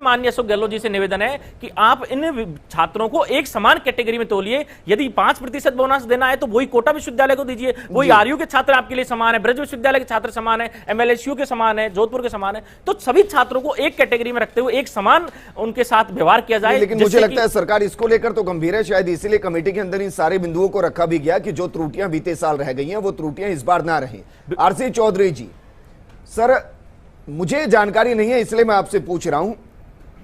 माननीय अशोक गहलोत जी से निवेदन है कि आप इन छात्रों को एक समान कैटेगरी में तोलिए। यदि 5% बोनस देना है तो वही कोटा विश्वविद्यालय को दीजिए, वही आरयू के छात्र आपके लिए समान है, ब्रज विश्वविद्यालय के छात्र समान है, एमएलएसयू के समान है, जोधपुर के समान है। तो सभी छात्रों को एक कैटेगरी में रखते हुए एक समान उनके साथ व्यवहार किया जाए। लेकिन मुझे लगता है सरकार इसको लेकर तो गंभीर है, शायद इसीलिए कमेटी के अंदर इन सारे बिंदुओं को रखा भी गया कि जो त्रुटियां बीते साल रह गई हैं वो त्रुटियां इस बार ना रहें। आरसी चौधरी जी, सर मुझे जानकारी नहीं है इसलिए मैं आपसे पूछ रहा हूं।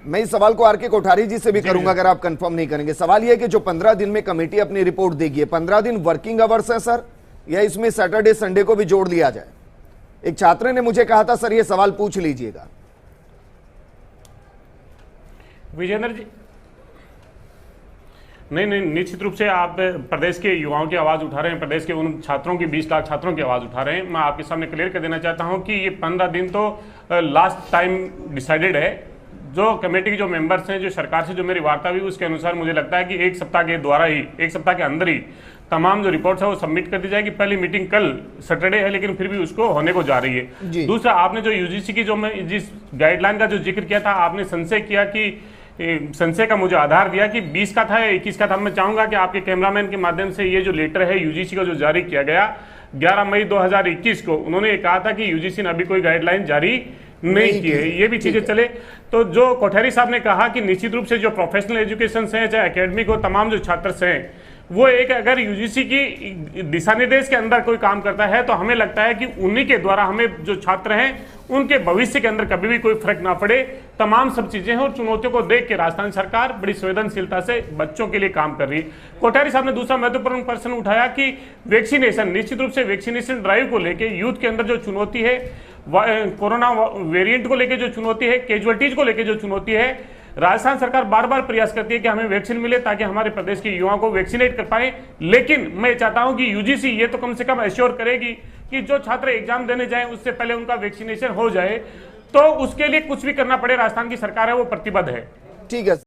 मैं इस सवाल को आर.के. कोठारी जी से भी करूंगा अगर आप कंफर्म नहीं करेंगे। सवाल यह है कि जो 15 दिन में कमेटी अपनी रिपोर्ट देगी, 15 दिन वर्किंग आवर्स है सर, या इसमें सैटरडे संडे को भी जोड़ लिया जाए? एक छात्र ने मुझे कहा था सर ये सवाल पूछ लीजिएगा। विजेंद्र जी, नहीं, निश्चित रूप से आप प्रदेश के युवाओं की आवाज़ उठा रहे हैं, प्रदेश के उन छात्रों की 20 लाख छात्रों की आवाज़ उठा रहे हैं। मैं आपके सामने क्लियर कर देना चाहता हूं कि ये 15 दिन तो लास्ट टाइम डिसाइडेड है। जो कमेटी के जो मेंबर्स हैं, जो सरकार से जो मेरी वार्ता हुई उसके अनुसार मुझे लगता है कि एक सप्ताह के अंदर ही तमाम जो रिपोर्ट्स है वो सबमिट कर दी जाएगी। पहली मीटिंग कल सैटरडे है लेकिन फिर भी उसको होने को जा रही है। दूसरा, आपने जो यूजीसी की जिस गाइडलाइन का जो जिक्र किया था, आपने संशय किया कि संशय का मुझे आधार दिया कि 20 का था या 21 का था। मैं चाहूंगा कि आपके कैमरामैन के माध्यम से ये जो लेटर है यूजीसी का जो जारी किया गया 11 मई 2021 को, उन्होंने ये कहा था कि यूजीसी ने अभी कोई गाइडलाइन जारी नहीं की है, ये भी चीजें चले। तो जो कोठारी साहब ने कहा कि निश्चित रूप से जो प्रोफेशनल एजुकेशन है चाहे एकेडमिक हो, तमाम जो छात्र हैं वो एक अगर यूजीसी की दिशा निर्देश के अंदर कोई काम करता है तो हमें लगता है कि उन्हीं के द्वारा हमें जो छात्र हैं उनके भविष्य के अंदर कभी भी कोई फर्क ना पड़े। तमाम सब चीजें हैं और चुनौतियों को देख के राजस्थान सरकार बड़ी संवेदनशीलता से बच्चों के लिए काम कर रही है। कोठारी साहब ने दूसरा महत्वपूर्ण प्रश्न उठाया कि वैक्सीनेशन, निश्चित रूप से वैक्सीनेशन ड्राइव को लेकर यूथ के अंदर जो चुनौती है, कोरोना वेरिएंट को लेकर जो चुनौती है, कैजुअलिटीज को लेकर जो चुनौती है, राजस्थान सरकार बार बार प्रयास करती है कि हमें वैक्सीन मिले ताकि हमारे प्रदेश के युवाओं को वैक्सीनेट कर पाए। लेकिन मैं चाहता हूं कि यूजीसी ये तो कम से कम एश्योर करेगी कि जो छात्र एग्जाम देने जाएं उससे पहले उनका वैक्सीनेशन हो जाए। तो उसके लिए कुछ भी करना पड़े, राजस्थान की सरकार है वो प्रतिबद्ध है। ठीक है।